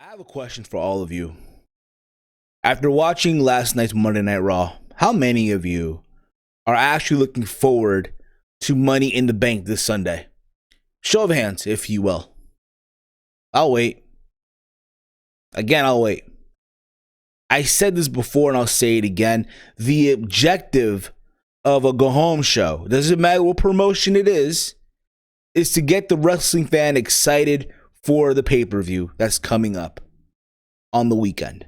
have a question for all of you. After watching last night's Monday Night Raw, how many of you are actually looking forward to Money in the Bank this Sunday? Show of hands, if you will. I'll wait. Again, I'll wait. I said this before and I'll say it again. The objective of a go-home show, doesn't matter what promotion it is to get the wrestling fan excited for the pay-per-view that's coming up on the weekend.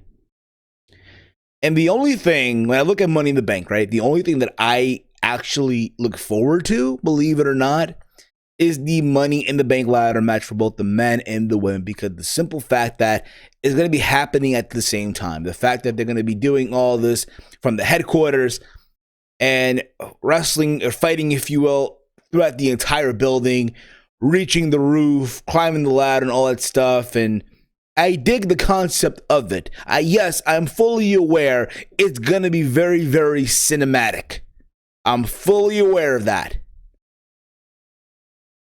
And the only thing, when I look at Money in the Bank, right, the only thing that I actually look forward to, believe it or not, is the Money in the Bank ladder match for both the men and the women, because the simple fact that it's going to be happening at the same time. The fact that they're going to be doing all this from the headquarters and wrestling or fighting, if you will, throughout the entire building, reaching the roof, climbing the ladder and all that stuff. And I dig the concept of it. Yes, I'm fully aware it's going to be very, very cinematic. I'm fully aware of that.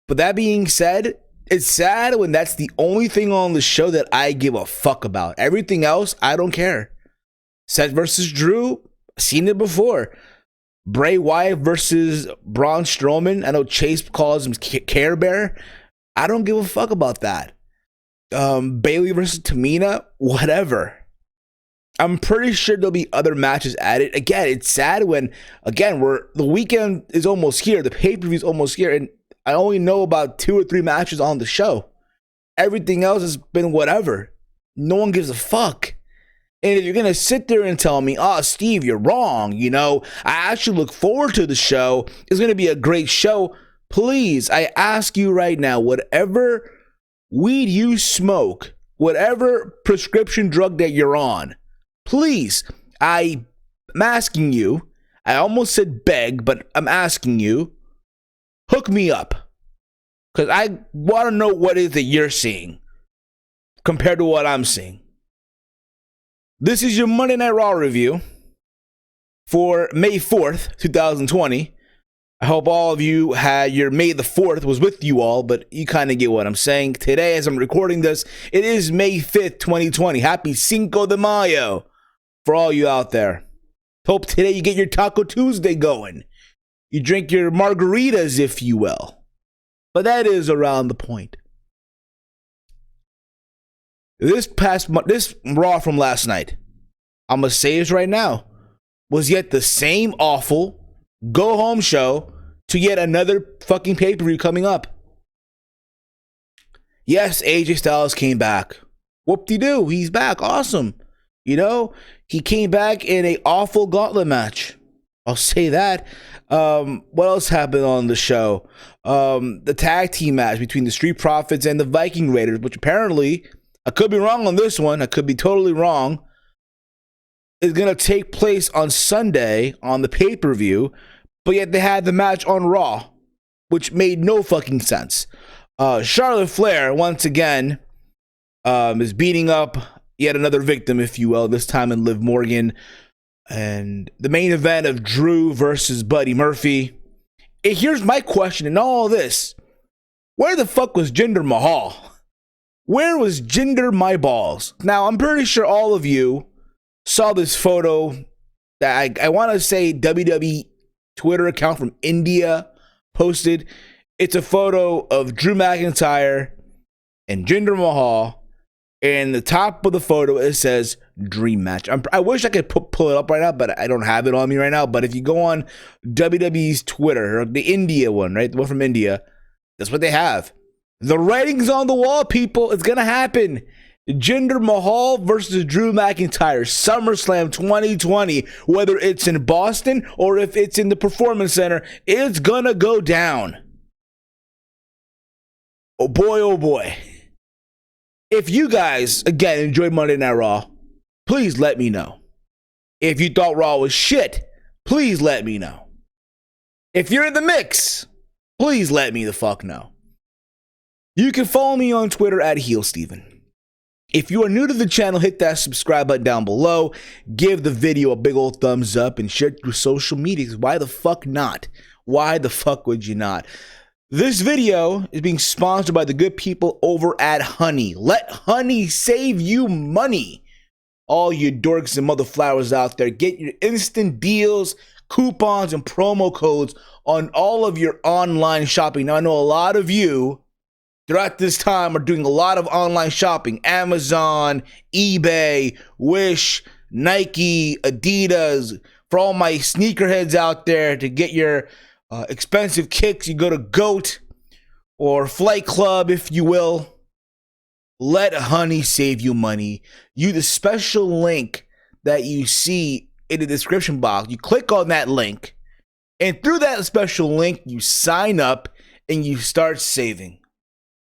But that being said, it's sad when that's the only thing on the show that I give a fuck about. Everything else, I don't care. Seth versus Drew, seen it before. Bray Wyatt versus Braun Strowman. I know Chase calls him Care Bear. I don't give a fuck about that. Bayley versus Tamina, whatever. I'm pretty sure there'll be other matches added. Again, it's sad when, the weekend is almost here. The pay-per-view is almost here. And I only know about 2 or 3 matches on the show. Everything else has been whatever. No one gives a fuck. And if you're going to sit there and tell me, oh, Steve, you're wrong, I actually look forward to the show. It's going to be a great show. Please, I ask you right now, whatever weed you smoke, whatever prescription drug that you're on, please, I'm asking you, I almost said beg, but I'm asking you, hook me up. Because I want to know what it is that you're seeing compared to what I'm seeing. This is your Monday Night Raw review for May 4th, 2020. I hope all of you had your May the 4th was with you all, but you kind of get what I'm saying. Today, as I'm recording this, it is May 5th, 2020. Happy Cinco de Mayo for all you out there. Hope today you get your Taco Tuesday going. You drink your margaritas, if you will. But that is around the point. This Raw from last night, I'm going to say this right now, was yet the same awful go-home show to yet another fucking pay-per-view coming up. Yes, AJ Styles came back. Whoop-de-doo, he's back. Awesome. He came back in an awful gauntlet match. I'll say that. What else happened on the show? The tag team match between the Street Profits and the Viking Raiders, which apparently, I could be wrong on this one, I could be totally wrong, is going to take place on Sunday on the pay-per-view, but yet they had the match on Raw, which made no fucking sense. Charlotte Flair, once again, is beating up yet another victim, if you will, this time in Liv Morgan. And the main event of Drew versus Buddy Murphy. Here's my question in all this. Where the fuck was Jinder Mahal? Where was Jinder My Balls? Now, I'm pretty sure all of you saw this photo that I want to say WWE Twitter account from India posted. It's a photo of Drew McIntyre and Jinder Mahal. And the top of the photo, it says Dream Match. I wish I could pull it up right now, but I don't have it on me right now. But if you go on WWE's Twitter, the India one, right? The one from India, that's what they have. The writing's on the wall, people. It's going to happen. Jinder Mahal versus Drew McIntyre. SummerSlam 2020. Whether it's in Boston or if it's in the Performance Center, it's going to go down. Oh boy, oh boy. If you guys, again, enjoyed Monday Night Raw, please let me know. If you thought Raw was shit, please let me know. If you're in the mix, please let me the fuck know. You can follow me on Twitter at HeelSteven. If you are new to the channel, hit that subscribe button down below. Give the video a big old thumbs up and share it through social media. Why the fuck not? Why the fuck would you not? This video is being sponsored by the good people over at Honey. Let Honey save you money. All you dorks and mother flowers out there, get your instant deals, coupons, and promo codes on all of your online shopping. Now, I know a lot of you throughout this time are doing a lot of online shopping. Amazon, eBay, Wish, Nike, Adidas. For all my sneakerheads out there, to get your expensive kicks, you go to GOAT or Flight Club, if you will. Let Honey save you money. Use the special link that you see in the description box. You click on that link, and through that special link, you sign up and you start saving.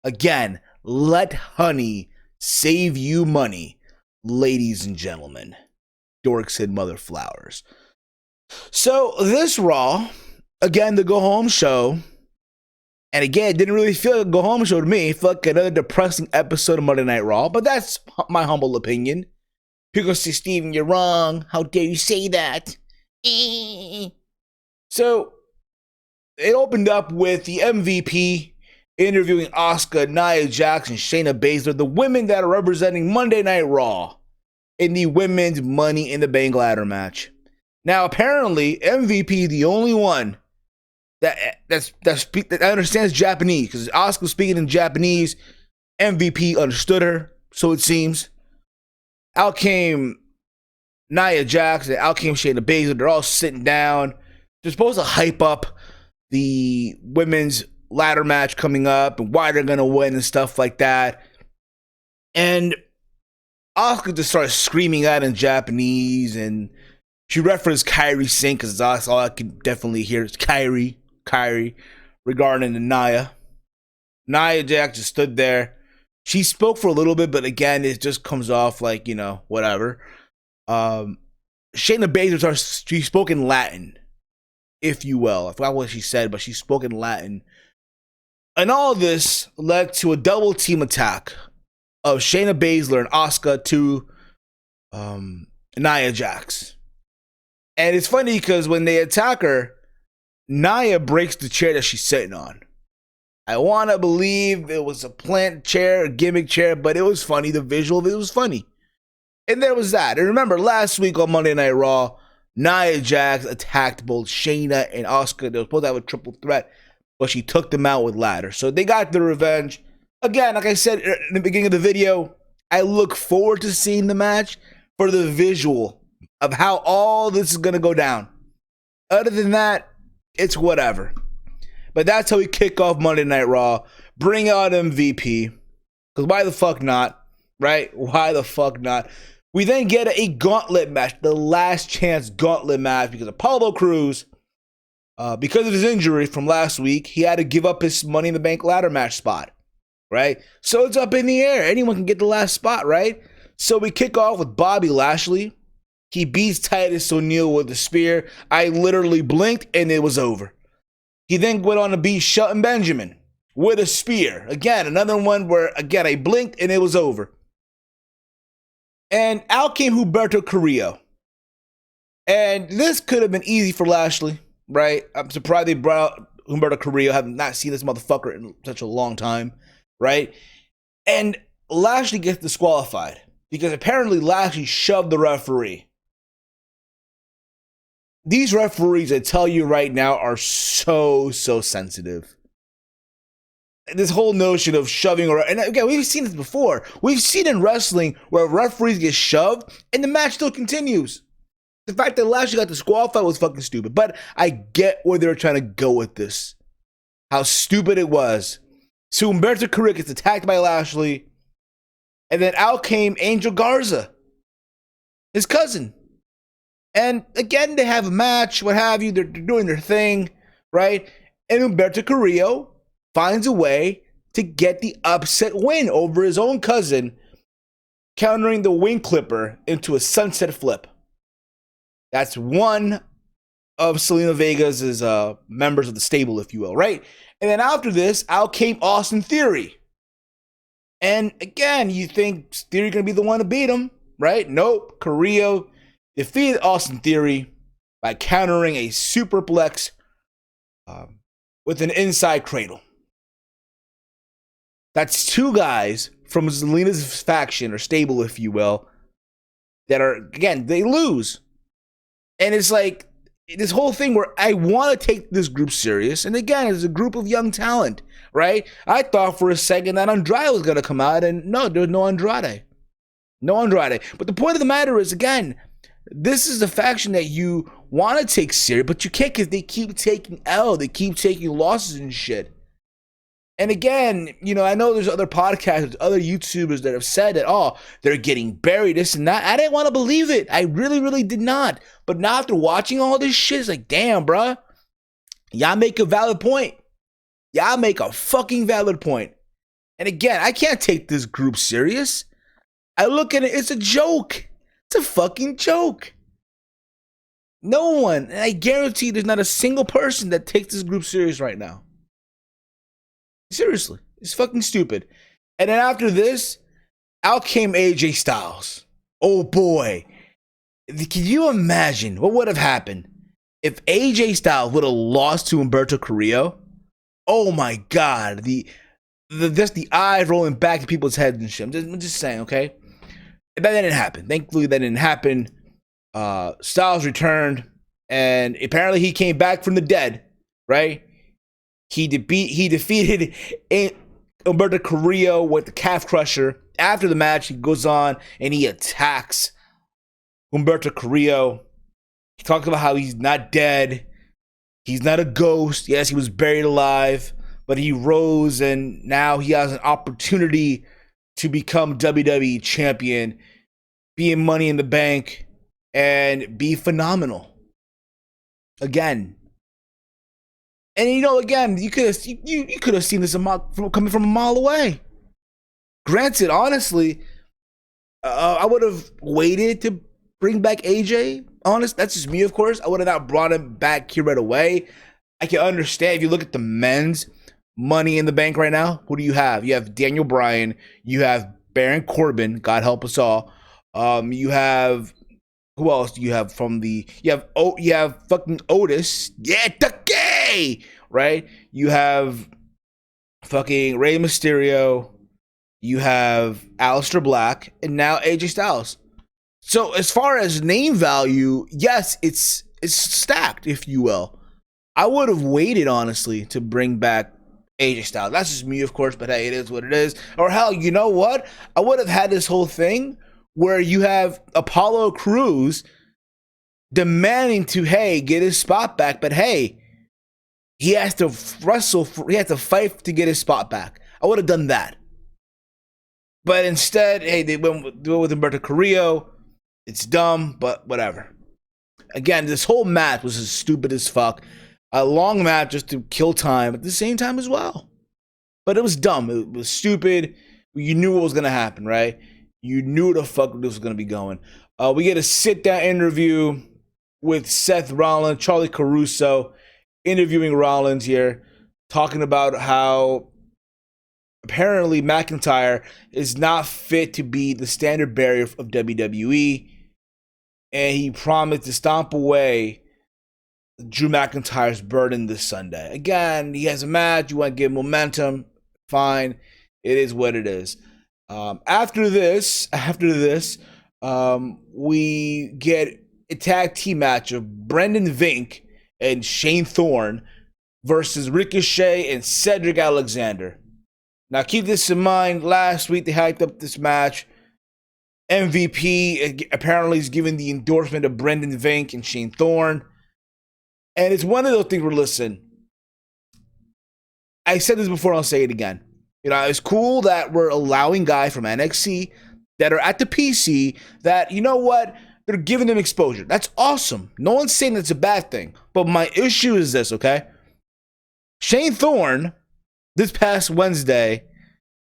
Again, let Honey save you money, ladies and gentlemen, dorks and mother flowers. So this Raw, again, the go home show, and again, it didn't really feel like a go home show to me. It felt like another depressing episode of Monday Night Raw, but that's my humble opinion. People say, Steven, you're wrong. How dare you say that? So it opened up with the MVP interviewing Asuka, Nia Jax, and Shayna Baszler, the women that are representing Monday Night Raw in the women's Money in the Bank ladder match. Now, apparently, MVP, the only one that understands Japanese, because Asuka speaking in Japanese, MVP understood her, so it seems. Out came Nia Jax, and out came Shayna Baszler. They're all sitting down. They're supposed to hype up the women's ladder match coming up and why they're going to win and stuff like that. And Asuka just started screaming out in Japanese, and she referenced Kairi Singh, because that's all I can definitely hear is Kairi, regarding the Nia. Nia Jax just stood there. She spoke for a little bit, but again, it just comes off like, whatever. Shayna Baszler, she spoke in Latin, if you will. I forgot what she said, but she spoke in Latin. And all of this led to a double team attack of Shayna Baszler and Asuka to Nia Jax. And it's funny because when they attack her, Nia breaks the chair that she's sitting on. I want to believe it was a plant chair, a gimmick chair, but it was funny. The visual of it was funny. And there was that. And remember, last week on Monday Night Raw, Nia Jax attacked both Shayna and Asuka. They were supposed to have a triple threat, but she took them out with ladders. So they got their revenge. Again, like I said in the beginning of the video, I look forward to seeing the match for the visual of how all this is going to go down. Other than that, it's whatever. But that's how we kick off Monday Night Raw. Bring out MVP. Because why the fuck not? Right? Why the fuck not? We then get a gauntlet match. The last chance gauntlet match. Because Apollo Crews, because of his injury from last week, he had to give up his Money in the Bank ladder match spot. Right? So it's up in the air. Anyone can get the last spot, right? So we kick off with Bobby Lashley. He beats Titus O'Neil with a spear. I literally blinked and it was over. He then went on to beat Shelton Benjamin with a spear. Again, another one where, again, I blinked and it was over. And out came Humberto Carrillo. And this could have been easy for Lashley, right? I'm surprised they brought out Humberto Carrillo. I have not seen this motherfucker in such a long time, right? And Lashley gets disqualified because apparently Lashley shoved the referee. These referees, I tell you right now, are so sensitive. This whole notion of shoving, and again, we've seen this before. We've seen in wrestling where referees get shoved and the match still continues. The fact that Lashley got disqualified was fucking stupid, but I get where they were trying to go with this. How stupid it was. So Humberto Carrillo gets attacked by Lashley, and then out came Angel Garza, his cousin. And again, they have a match, what have you. They're doing their thing, right? And Humberto Carrillo finds a way to get the upset win over his own cousin, countering the wing clipper into a sunset flip. That's one of Selena Vega's members of the stable, if you will, right? And then after this, out came Austin Theory. And again, you think Theory going to be the one to beat him, right? Nope. Carrillo defeated Austin Theory by countering a superplex with an inside cradle. That's two guys from Zelina's faction or stable, if you will, that are, again, they lose. And it's like this whole thing where I want to take this group serious. And again, it's a group of young talent, right? I thought for a second that Andrade was going to come out, and no, there's no Andrade. No Andrade. But the point of the matter is, again, this is the faction that you want to take serious, but you can't because they keep taking L. They keep taking losses and shit. And again, you know, I know there's other podcasters, other YouTubers that have said that, oh, they're getting buried, this and that. I didn't want to believe it. I really, really did not. But now after watching all this shit, it's like, damn, bruh. Y'all make a valid point. Y'all make a fucking valid point. And again, I can't take this group serious. I look at it, it's a joke. It's a fucking joke. No one, and I guarantee there's not a single person that takes this group serious right now. Seriously, it's fucking stupid. And then after this, out came AJ Styles. Oh boy. Can you imagine what would have happened if AJ Styles would have lost to Humberto Carrillo? Oh my God. Just the eyes rolling back in people's heads and shit. I'm just saying, okay? That didn't happen. Thankfully, that didn't happen. Styles returned, and apparently he came back from the dead, right? He defeated Humberto Carrillo with the calf crusher. After the match, he goes on and he attacks Humberto Carrillo. He talks about how he's not dead. He's not a ghost. Yes, he was buried alive, but he rose, and now he has an opportunity to become WWE champion, be in Money in the Bank, and be phenomenal. Again. And you know, again, you could have seen this coming from a mile away. Granted, honestly, I would have waited to bring back AJ. That's just me, of course. I would have not brought him back here right away. I can understand if you look at the men's Money in the Bank right now. Who do you have? You have Daniel Bryan. You have Baron Corbin. God help us all. You have, who else do you have from the? You have fucking Otis. Yeah, Tucky. Right. You have fucking Rey Mysterio. You have Aleister Black, and now AJ Styles. So as far as name value, yes, it's stacked, if you will. I would have waited, honestly, to bring back AJ Styles. That's just me, of course, but hey, it is what it is. Or hell, you know what? I would have had this whole thing where you have Apollo Crews demanding to, hey, get his spot back, but hey, he has to wrestle, he has to fight to get his spot back. I would have done that. But instead, hey, they went with Humberto Carrillo. It's dumb, but whatever. Again, this whole match was as stupid as fuck. A long match just to kill time at the same time as well. But it was dumb. It was stupid. You knew what was going to happen, right? You knew the fuck this was going to be going. We get a sit-down interview with Seth Rollins, Charlie Caruso, interviewing Rollins here, talking about how apparently McIntyre is not fit to be the standard bearer of WWE, and he promised to stomp away Drew McIntyre's burden this Sunday. Again, he has a match. You want to give momentum. Fine. It is what it is. After this, we get a tag team match of Brendan Vink and Shane Thorne versus Ricochet and Cedric Alexander. Now, keep this in mind. Last week, they hyped up this match. MVP apparently is giving the endorsement of Brendan Vink and Shane Thorne. And it's one of those things where, listen, I said this before, I'll say it again. You know, it's cool that we're allowing guys from NXT that are at the PC that, you know what, they're giving them exposure. That's awesome. No one's saying that's a bad thing. But my issue is this, okay? Shane Thorne, this past Wednesday,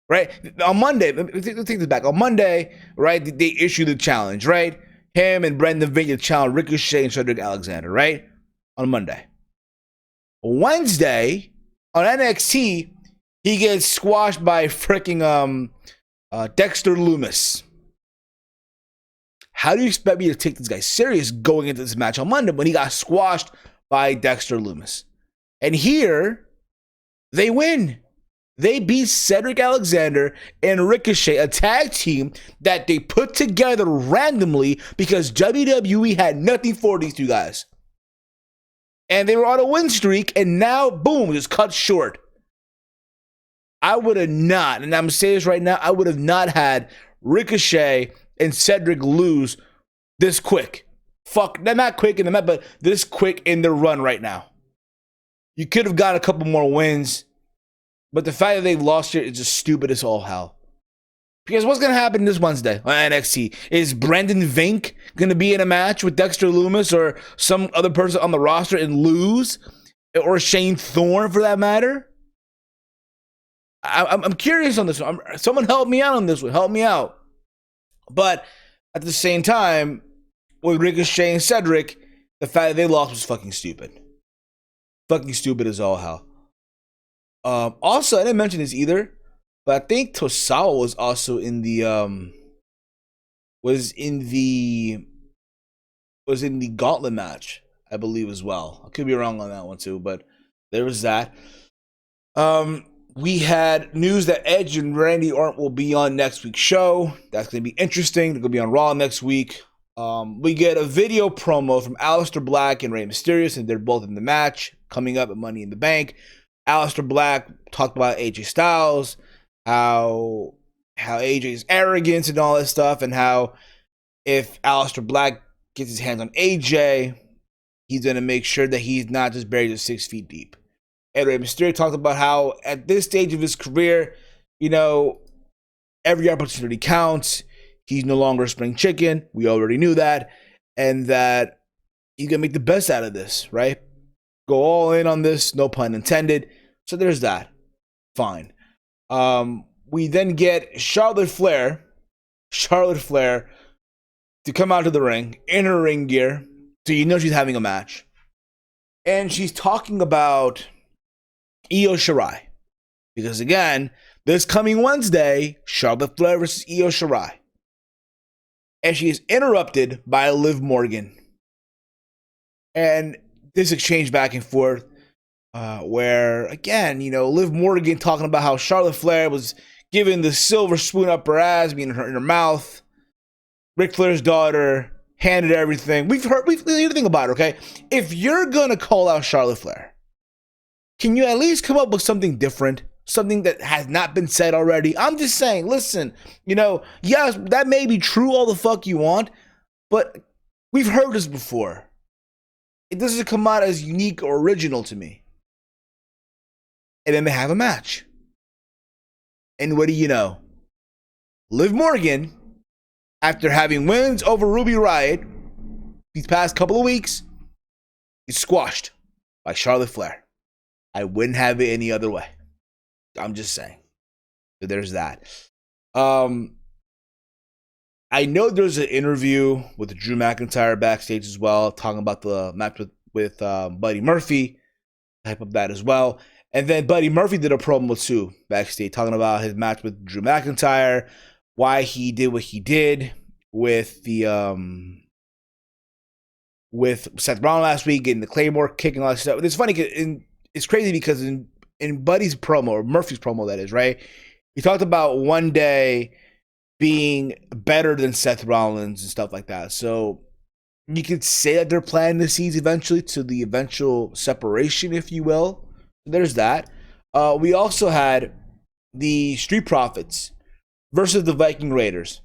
right? On Monday, let's take this back. On Monday, right, they issued the challenge, right? Him and Brendan Vink challenge Ricochet and Cedric Alexander, right? On Monday. Wednesday, on NXT, he gets squashed by freaking Dexter Lumis. How do you expect me to take this guy serious going into this match on Monday when he got squashed by Dexter Lumis? And here, they win. They beat Cedric Alexander and Ricochet, a tag team that they put together randomly because WWE had nothing for these two guys. And they were on a win streak, and now, boom, just cut short. I would have not, and I'm saying this right now, I would have not had Ricochet and Cedric lose this quick. Fuck, not quick in the match, but this quick in their run right now. You could have got a couple more wins, but the fact that they lost it is just stupid as all hell. Because what's going to happen this Wednesday on NXT? Is Brandon Vink going to be in a match with Dexter Lumis or some other person on the roster and lose? Or Shane Thorne, for that matter? I'm curious on this one. Someone help me out on this one. Help me out. But at the same time, with Ricochet and Cedric, the fact that they lost was fucking stupid. Fucking stupid as all hell. Also, I didn't mention this either, but I think Tosawa was also in the gauntlet match, I believe, as well. I could be wrong on that one too, but there was that. We had news that Edge and Randy Orton will be on next week's show. That's going to be interesting. They're going to be on Raw next week. We get a video promo from Aleister Black and Rey Mysterio, and they're both in the match coming up at Money in the Bank. Aleister Black talked about AJ Styles, how AJ's arrogance and all that stuff, and how if Aleister Black gets his hands on AJ, he's going to make sure that he's not just buried 6 feet deep. And Rey Mysterio talked about how at this stage of his career, you know, every opportunity counts. He's no longer a spring chicken. We already knew that. And that he's going to make the best out of this, right? Go all in on this, no pun intended. So there's that. Fine. We then get Charlotte Flair to come out to the ring in her ring gear. So you know she's having a match. And she's talking about Io Shirai. Because again, this coming Wednesday, Charlotte Flair versus Io Shirai. And she is interrupted by Liv Morgan. And this exchange back and forth, where, again, you know, Liv Morgan talking about how Charlotte Flair was giving the silver spoon up her ass, being in her mouth. Ric Flair's daughter handed everything. We've heard think about it, okay? If you're going to call out Charlotte Flair, can you at least come up with something different? Something that has not been said already? I'm just saying, listen, you know, yes, that may be true all the fuck you want, but we've heard this before. It doesn't come out as unique or original to me. And then they have a match. And what do you know? Liv Morgan, after having wins over Ruby Riott these past couple of weeks, is squashed by Charlotte Flair. I wouldn't have it any other way. I'm just saying. So there's that. I know there's an interview with Drew McIntyre backstage as well, talking about the match with Buddy Murphy, type of that as well. And then Buddy Murphy did a promo too backstage, talking about his match with Drew McIntyre, why he did what he did with the with Seth Rollins last week, getting the Claymore kick and all that stuff. It's funny, it's crazy because in Buddy's promo, or Murphy's promo that is, right? He talked about one day being better than Seth Rollins and stuff like that. So you could say that they're planting the seeds eventually to the eventual separation, if you will. There's that. We also had the Street Profits versus the Viking Raiders,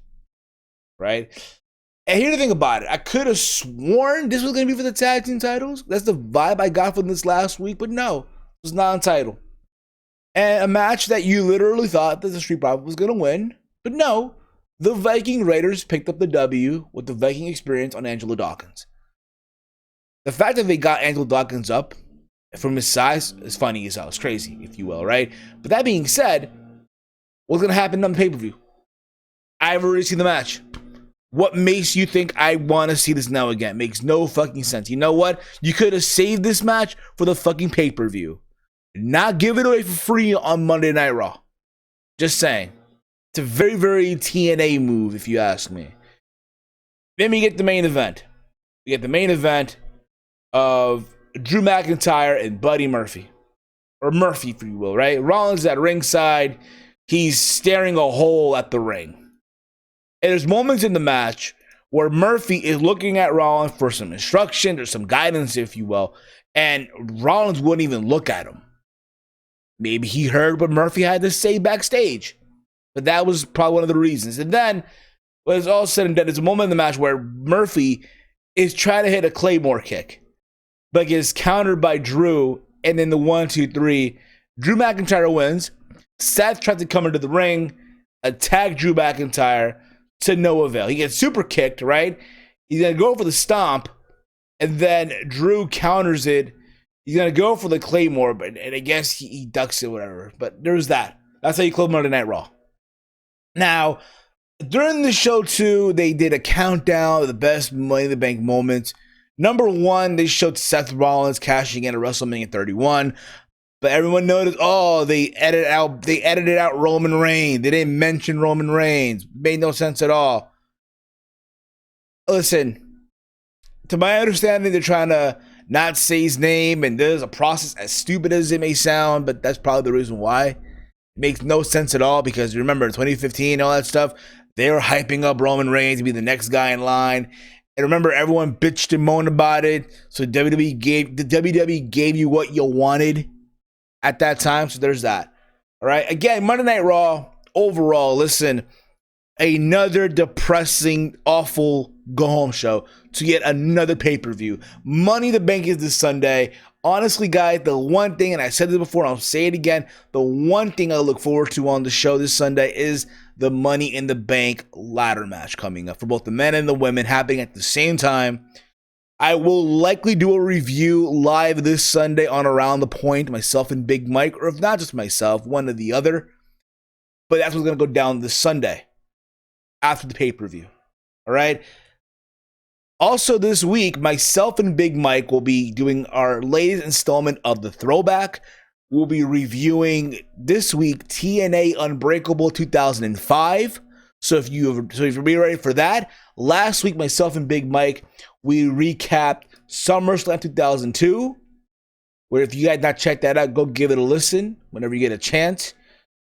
right? And here's the thing about it. I could have sworn this was going to be for the tag team titles. That's the vibe I got from this last week, but no, it was non-title. And a match that you literally thought that the Street Profits was going to win, but no, the Viking Raiders picked up the W with the Viking experience on Angelo Dawkins. The fact that they got Angelo Dawkins up from his size is funny as hell. It's crazy, if you will, right? But that being said, what's going to happen on the pay-per-view? I've already seen the match. What makes you think I want to see this now again? Makes no fucking sense. You know what? You could have saved this match for the fucking pay-per-view. Not give it away for free on Monday Night Raw. Just saying. It's a very, very TNA move, if you ask me. Then we get the main event. We get the main event of Drew McIntyre and Buddy Murphy. or Murphy, if you will, right? Rollins is at ringside. He's staring a hole at the ring. And there's moments in the match where Murphy is looking at Rollins for some instruction or some guidance, if you will, and Rollins wouldn't even look at him. Maybe he heard what Murphy had to say backstage, but that was probably one of the reasons. And then, when it's all said and done, there's a moment in the match where Murphy is trying to hit a Claymore kick, but gets countered by Drew, and then the 1, 2, 3, Drew McIntyre wins. Seth tries to come into the ring, attack Drew McIntyre, to no avail. He gets super kicked, right? He's going to go for the stomp, and then Drew counters it. He's going to go for the Claymore, and I guess he ducks it, whatever. But there's that. That's how you close Monday Night Raw. Now, during the show, too, they did a countdown of the best Money in the Bank moments. Number 1, they showed Seth Rollins cashing in at WrestleMania 31. But everyone noticed, they edited out Roman Reigns. They didn't mention Roman Reigns. Made no sense at all. Listen, to my understanding, they're trying to not say his name, and there's a process as stupid as it may sound, but that's probably the reason why. It makes no sense at all, because remember, 2015, all that stuff, they were hyping up Roman Reigns to be the next guy in line. And remember, everyone bitched and moaned about it, so WWE gave you what you wanted at that time, so there's that. All right, again, Monday Night Raw, overall, listen, another depressing, awful go-home show to yet another pay-per-view. Money in the Bank is this Sunday. Honestly, guys, the one thing, and I said this before, and I'll say it again, the one thing I look forward to on the show this Sunday is the Money in the Bank ladder match coming up for both the men and the women, happening at the same time. I will likely do a review live this Sunday on Around the Point, myself and Big Mike, or if not just myself, one or the other. But that's what's going to go down this Sunday after the pay-per-view. All right? Also this week, myself and Big Mike will be doing our latest installment of The Throwback. We'll be reviewing this week TNA Unbreakable 2005. So if you're be ready for that, last week myself and Big Mike, we recapped SummerSlam 2002. Where if you guys not checked that out, go give it a listen whenever you get a chance.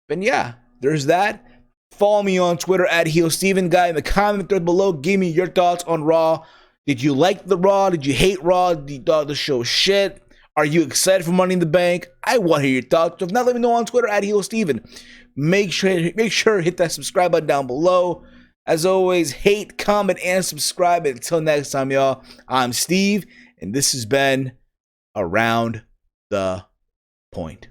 And yeah, there's that. Follow me on Twitter at HeelSteven. Guy in the comment thread below, give me your thoughts on Raw. Did you like the Raw? Did you hate Raw? Did you thought the show shit? Are you excited for Money in the Bank? I want to hear your thoughts. So if not, let me know on Twitter at HeelSteven. Make sure to hit that subscribe button down below. As always, hate, comment, and subscribe. Until next time, y'all, I'm Steve, and this has been Around the Point.